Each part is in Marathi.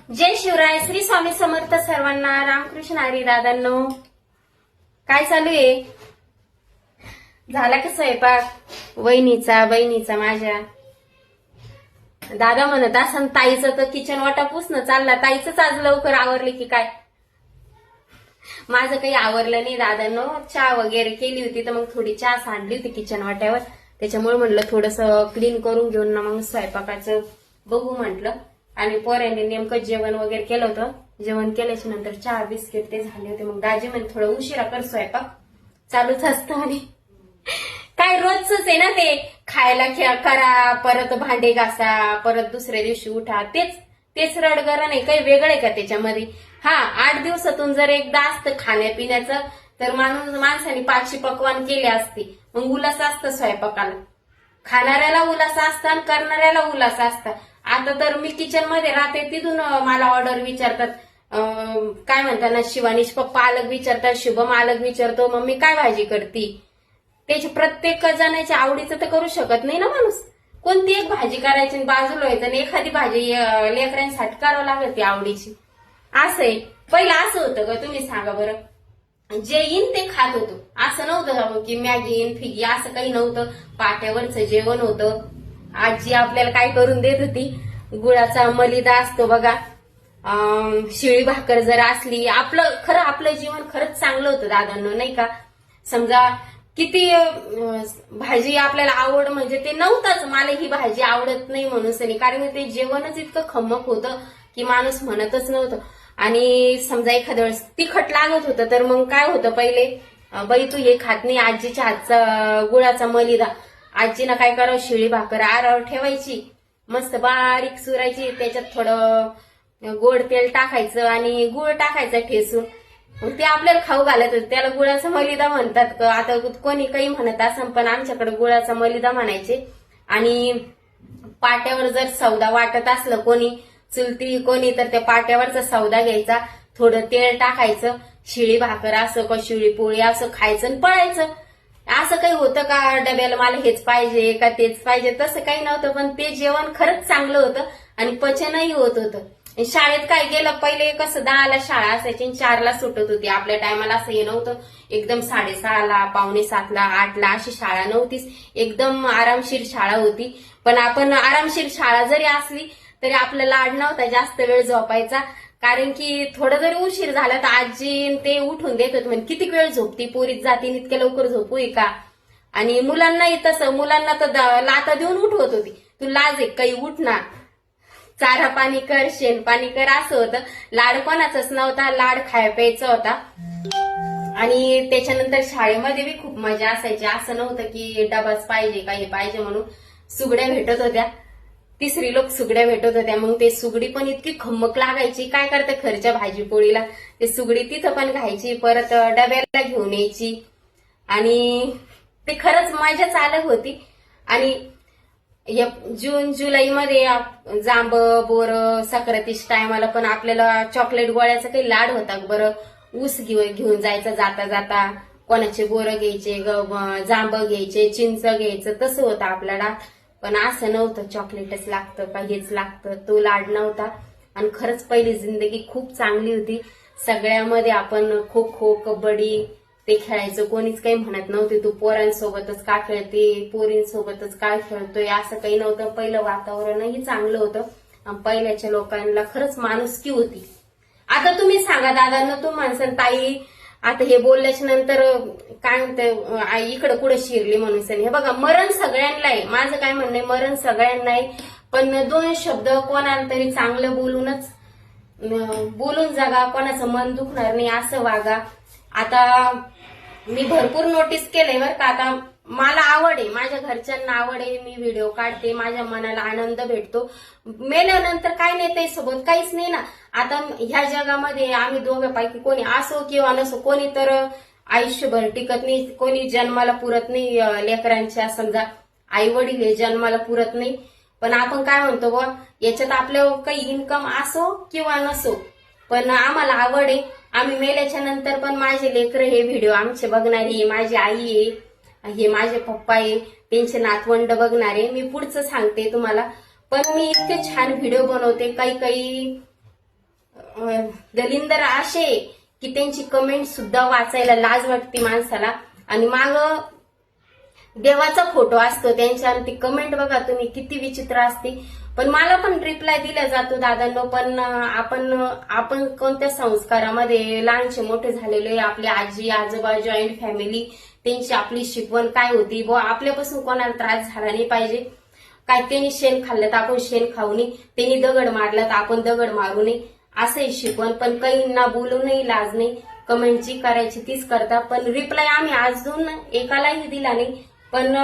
जय शिवराय. श्री स्वामी समर्थ सर्वांना. रामकृष्ण हरी. दादांनो काय चालू आहे? झाला का स्वयंपाक? बहिणीचा माझ्या दादा म्हणत असं ताईचं तर किचन वाटा पुसणं चालला. ताईच आज लवकर आवरले की काय? माझं काही आवरलं नाही दादांनो. चहा वगैरे केली होती तर मग थोडी चहा सांडली होती किचन वाट्यावर, त्याच्यामुळे म्हणलं थोडस क्लीन करून घेऊन ना मग स्वयंपाकाचं बघू म्हटलं. आणि पोरांनी नेमकं जेवण वगैरे केलं होतं. जेवण केल्याच्या नंतर चहा बिस्किट ते झाले होते. मग दाजी म्हणजे थोडं उशिरा कर स्वयंपाक, चालूच असतं. आणि काय रोजच आहे ना ते, खायला करा, परत भांडे घासा, परत दुसऱ्या दिवशी उठा, तेच रडगरण आहे. काही वेगळं आहे का त्याच्यामध्ये? हा, 8 दिवसातून जर एकदा असतं खाण्यापिण्याचं तर माणसाने 5 पक्वान केले असते, मग उल्हास असतं स्वयंपाकाला. खाणाऱ्याला उल्हास असतं आणि करणाऱ्याला उल्हास असतं. आता तर मी किचन मध्ये राहते, तिथून मला ऑर्डर विचारतात, काय म्हणतात ना, शिवानीश पप्पा अलग विचारतात, शुभम अलग विचारतो, मम्मी काय भाजी करती. त्याची प्रत्येक जणाच्या आवडीचं तर करू शकत नाही ना माणूस. कोणती एक भाजी करायची बाजूला व्हायचं आणि एखादी भाजी लेकरांसाठी करावं लागत ती आवडीची. असं आहे. पहिलं असं होतं का? तुम्ही सांगा बरं. जे येईन ते खात होतो. असं नव्हतं की मॅगी येईन फिगी, असं काही नव्हतं. पाट्यावरचं जेवण होतं. आजी आपल्याला काय करून देत होती, गुळाचा मलिदा असतो बघा, शिळी भाकर जर असली, आपलं जीवन खरंच चांगलं होतं दादांनो, नाही का? समजा किती भाजी आपल्याला आवड म्हणजे ते नव्हताच, मला ही भाजी आवडत नाही म्हणून, कारण ते जेवणच इतकं खम्मक होतं की माणूस म्हणतच नव्हतं. आणि समजा एखाद्या वेळेस तिखट लागत होतं तर मग काय होतं, पहिले बाई तू हे खात नाही, आजीच्या हातचा गुळाचा मलिदा. आजीनं काय करावं, शिळी भाकर आरावर ठेवायची, मस्त बारीक सुरायची, त्याच्यात थोडं गोड तेल टाकायचं आणि गुळ टाकायचा ठेसून, ते आपल्याला खाऊ घालत होते. त्याला गुळाचा मलिदा म्हणतात. आता कोणी काही म्हणत असं, पण आमच्याकडे गुळाचा मलिदा म्हणायचे. आणि पाट्यावर जर सौदा वाटत असलं कोणी, चुलती कोणी, तर त्या पाट्यावरचा सौदा घ्यायचा, थोडं तेल टाकायचं, शिळी भाकर असं का शिळी पोळी असं खायचं आणि पळायचं. असं काही होतं का डब्याला मला हेच पाहिजे का तेच पाहिजे? तसं काही नव्हतं. पण ते जेवण खरंच चांगलं होतं आणि पचनही होत होतं. शाळेत काय गेलं, पहिले कसं 10ला शाळा असायची आणि 4ला सुटत होती. आपल्या टायमाला असं हे नव्हतं एकदम 6:30ला, 6:45ला, 8ला अशी शाळा नव्हतीच. एकदम आरामशीर शाळा होती. पण आपण आरामशीर शाळा जरी असली तरी आपला लाड नव्हता जास्त वेळ झोपायचा, कारण की थोडं जरी उशीर झाला तर आजी ते उठून देत होते, म्हणजे किती वेळ झोपती पोरीत जाती, इतक्या लवकर झोपूय का? आणि मुलांनाही तसं, मुलांना तर लाता देऊन उठवत होती, तू लाज आहे काही, उठ ना, चारा पाणी कर, शेण पाणी कर, असं होतं. लाड कोणाचाच नव्हता, लाड खाया प्यायचा होता. आणि त्याच्यानंतर शाळेमध्ये बी खूप मजा असायची. असं नव्हतं की डबाच पाहिजे काही पाहिजे म्हणून. सुगड्या भेटत होत्या, तिसरी लोक सुगड्या भेटत होत्या. मग ते सुगडी पण इतकी खम्मक लागायची, काय करते खरच्या भाजी पोळीला ते सुगडी तिथं पण खायची, परत डब्याला घेऊन यायची. आणि ते खरंच मजाच अलग होती. आणि जून जुलै मध्ये जांब बोर सक्रातीच्या टायमाला पण आपल्याला चॉकलेट गोळ्याचा काही लाड होता बरं. ऊस घेऊन जायचा जाता जाता, कोणाचे बोर घ्यायचे, जांब घ्यायचे, चिंच घ्यायचं, तसं होतं आपल्याला. पण असं नव्हतं चॉकलेटच लागतं का हेच लागतं, तो लाड नव्हता. आणि खरंच पहिली जिंदगी खूप चांगली होती. सगळ्यामध्ये आपण खो खो, कबड्डी ते खेळायचं, कोणीच काही म्हणत नव्हते तू पोरांसोबतच का खेळते, पोरींसोबतच काय खेळतोय, असं काही नव्हतं. पहिलं वातावरणही चांगलं होतं आणि पहिल्याच्या लोकांना खरंच माणुसकी होती. आता तुम्ही सांगा दादांना, तू म्हणसान ताई आता हे बोलल्याच्या नंतर काय म्हणते इकडं कुठं शिरली म्हणून. हे बघा, मरण सगळ्यांना आहे, माझं काय म्हणणं आहे, मरण सगळ्यांना आहे. पण 2 शब्द कोणाला तरी चांगलं बोलून जागा, कोणाचं मन दुखणार नाही असं वागा. आता मी भरपूर नोटीस केलंय बरं का. आता मला आवड आहे, माझ्या घरच्यांना आवड आहे, मी व्हिडिओ काढते, माझ्या मनाला आनंद भेटतो. मेल्यानंतर काय नाही त्यासोबत काहीच नाही ना. आता ह्या जगामध्ये आम्ही दोघांपैकी कोणी असो किंवा नसो, कोणी तर आयुष्यभर टिकत नाही, कोणी जन्माला पुरत नाही. लेकरांच्या समजा आई वडील हे जन्माला पुरत नाही. पण आपण काय म्हणतो बा, याच्यात आपलं काही इन्कम असो किंवा नसो, पण आम्हाला आवड आहे. आम्ही मेल्याच्या नंतर पण माझे लेकर हे व्हिडिओ आमचे बघणारे, माझी आई आहे, हे माझे पप्पा आहे, त्यांचे नातवंड बघणारे. मी पुढचं सांगते तुम्हाला. पण मी इतके छान व्हिडिओ बनवते, काही दलिंदर असे की त्यांची कमेंट सुद्धा वाचायला लाज वाटते माणसाला, आणि माग देवाचा फोटो असतो त्यांच्या, आणि ती कमेंट बघा तुम्ही किती विचित्र असते. पण मला पण रिप्लाय दिला जातो दादांनो, पण आपण कोणत्या संस्कारामध्ये लहानशे मोठे झालेले, आपली आजी आजोबा जॉईंट फॅमिली, त्यांची आपली शिकवण काय होती, आपल्यापासून कोणाला त्रास झाला नाही पाहिजे. काय त्यांनी शेण खाल्लं तर आपण शेण खाऊ नये, त्यांनी दगड मारला तर आपण दगड मारू नये, असंही शिकवण. पण काही ना बोलू नाही, लाज नाही, कमेंटची करायची तीच करता. पण रिप्लाय आम्ही अजून एकालाही दिला नाही, पण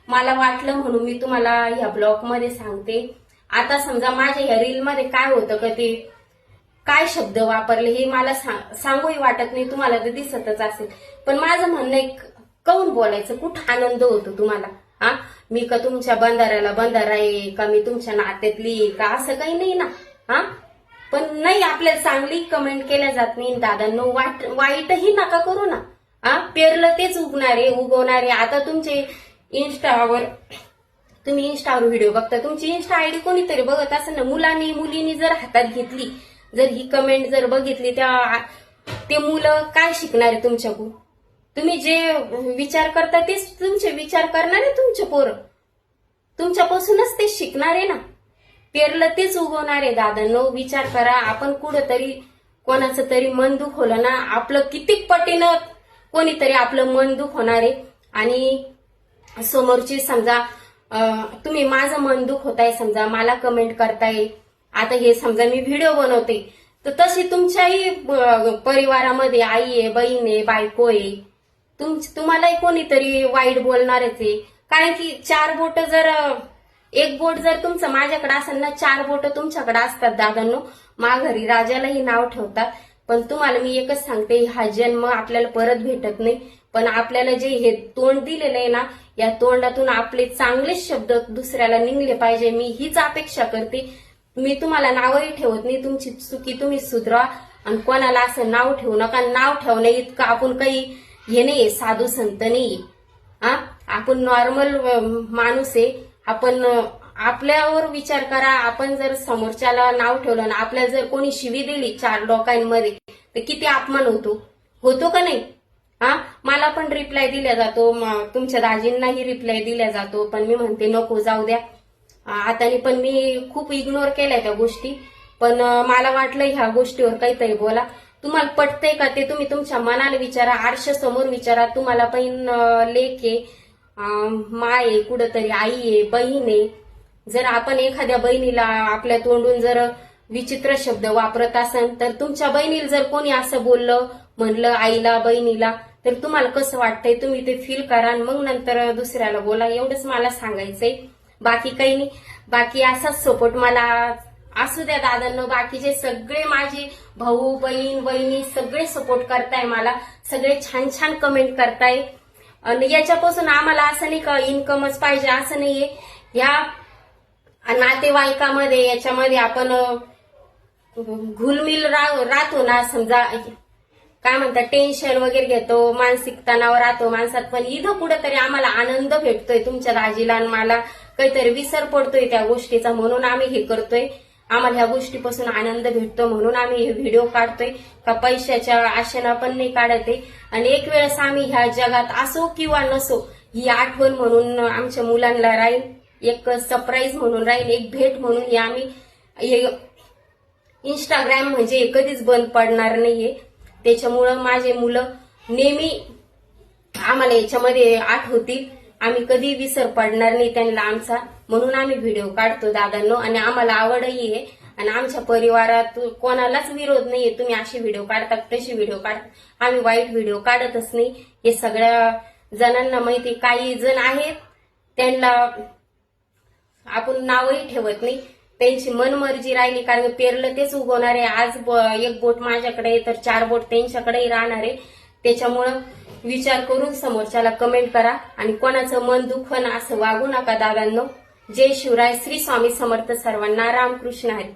मला वाटलं म्हणून मी तुम्हाला ह्या ब्लॉग मध्ये सांगते. आता समजा माझ्या ह्या रील मध्ये काय होतं का, ते काय शब्द वापरले हे मला सांगूही वाटत नाही, तुम्हाला तर दिसतच असेल. पण माझं म्हणणं आहे, काऊन बोलायचं, कुठं आनंद होतो तुम्हाला? हा, मी का तुमच्या बंधाऱ्याला बंधारा आहे का, मी तुमच्या नात्यातली का, असं काही नाही ना. हा, पण नाही, आपल्याला चांगली कमेंट केल्या जात नाही दादांनो, वाईटही नका करू ना. हा, पेरलं तेच उगवणारे. आता तुमचे इंस्टावर, तुम्ही इंस्टावर व्हिडिओ बघता, तुमची इंस्टा आयडी कोणीतरी बघत असेल ना, मुलींनी जर हातात घेतली, जर ही कमेंट जर बघितली, ते मुलं काय शिकणार आहे तुमच्याकडून? तुम्ही जे विचार करता तेच तुमचे विचार करणारे तुमचे पोरं, तुमच्यापासूनच ते शिकणार आहे ना. पेरलं तेच उगवणार आहे दादांनो, विचार करा. आपण कुठंतरी कोणाचं तरी मन दुख होलं ना, आपलं कितीक पटीनं कोणीतरी आपलं मन दुख होणार आहे. आणि समोरची समजा तुम्ही माझं मन दुख होत आहे, समजा मला कमेंट करताय, आता हे समजा मी व्हिडिओ बनवते, तर तशी तुमच्याही परिवारामध्ये आई आहे, बहीण आहे, बायको आहे, तुम्हालाही कोणीतरी वाईट बोलणारच आहे. कारण की 4 बोट जर, एक बोट जर तुमचं माझ्याकडे असेल ना, 4 बोट तुमच्याकडे असतात दादांनो. माघारी राजालाही नाव ठेवतात. पण तुम्हाला मी एकच सांगते, हा जन्म आपल्याला परत भेटत नाही. पण आपल्याला जे हे तोंड दिलेलं आहे ना, या तोंडातून आपले चांगले शब्द दुसऱ्याला निघले पाहिजे, मी हीच अपेक्षा करते. मी तुम्हाला नावही ठेवत नाही, तुमची चुकी तुम्ही सुधरा, आणि कोणाला असं नाव ठेवू नका. नाव ठेवणं इतकं आपण काही हे नाही, साधू संत नाही. हा, आपण नॉर्मल माणूस आहे. आपण आपल्यावर विचार करा. आपण जर समोरच्याला नाव ठेवलं ना, आपल्याला जर कोणी शिवी दिली 4 लोकांमध्ये, तर किती अपमान होतो का नाही? हा, मला पण रिप्लाय दिला जातो, तुमच्या दाजींनाही रिप्लाय दिला जातो, पण मी म्हणते नको, जाऊ द्या. आता पण मी खूप इग्नोर केल्या त्या गोष्टी. पण मला वाटलं ह्या गोष्टीवर काहीतरी बोला. तुम्हाला पटतंय का ते तुम्ही तुमच्या मनाला विचारा, आरशासमोर विचारा. तुम्हाला पण लेक आहे, माय आहे, कुठंतरी आई आहे, बहीण आहे. जर आपण एखाद्या बहिणीला आपल्या तोंडून जर विचित्र शब्द वापरत असेल, तर तुमच्या बहिणीला जर कोणी असं म्हणलं आईला, बहिणीला, तर तुम्हाला कसं वाटतंय तुम्ही ते फील करा, आणि मग नंतर दुसऱ्याला बोला. एवढंच मला सांगायचंय, बाकी काही नाही. बाकी असाच सपोर्ट मला असू द्या दादांनो. बाकीचे सगळे माझे भाऊ बहीण वहिनी सगळे सपोर्ट करताय मला, सगळे छान छान कमेंट करताय. आणि याच्यापासून आम्हाला असं नाही का इन्कमच पाहिजे, असं नाहीये. या नातेवाईकामध्ये याच्यामध्ये आपण घुलमिल राहतो ना, समजा काय म्हणतात, टेन्शन वगैरे घेतो, मानसिक तणाव राहतो माणसात. पण इथं कुठेतरी आम्हाला आनंद भेटतोय, तुमच्या दाजीला आणि मला काहीतरी विसर पडतोय त्या गोष्टीचा, म्हणून आम्ही हे करतोय. आम्हाला ह्या गोष्टीपासून आनंद भेटतो म्हणून आम्ही हे व्हिडिओ काढतोय. का पैशाच्या आशेनं पण नाही काढत आहे. आणि एक वेळेस आम्ही ह्या जगात असो किंवा नसो, ही आठवण म्हणून आमच्या मुलांना राहील, एक सरप्राईज म्हणून राहील, एक भेट म्हणून. हे आम्ही इंस्टाग्राम म्हणजे कधीच बंद पडणार नाहीये. त्याच्यामुळं माझे मुलं नेहमी आम्हाला याच्यामध्ये आठवतील, आम्ही कधी विसर पडणार नाही त्यांना आमचा, म्हणून आम्ही व्हिडिओ काढतो दादांनो. आणि आम्हाला आवडही आहे, आणि आमच्या परिवारात कोणालाच विरोध नाहीये. तुम्ही अशी व्हिडिओ काढता, तशी व्हिडिओ काढता, आम्ही वाईट व्हिडिओ काढतच नाही. हे सगळ्या जणांना माहिती. काही जण आहेत त्यांना आपण नावही ठेवत नाही, त्यांची मनमर्जी राहिली, कारण पेरलं तेच उगवणार आहे. आज एक बोट माझ्याकडे तर 4 बोट त्यांच्याकडेही राहणार आहे. त्याच्यामुळं विचार करून समोरच्याला कमेंट करा, आणि कोणाचं मन दुखन असं वागू नका दादांनो. जय शिवराय. श्री स्वामी समर्थ सर्वांना. रामकृष्ण हरी.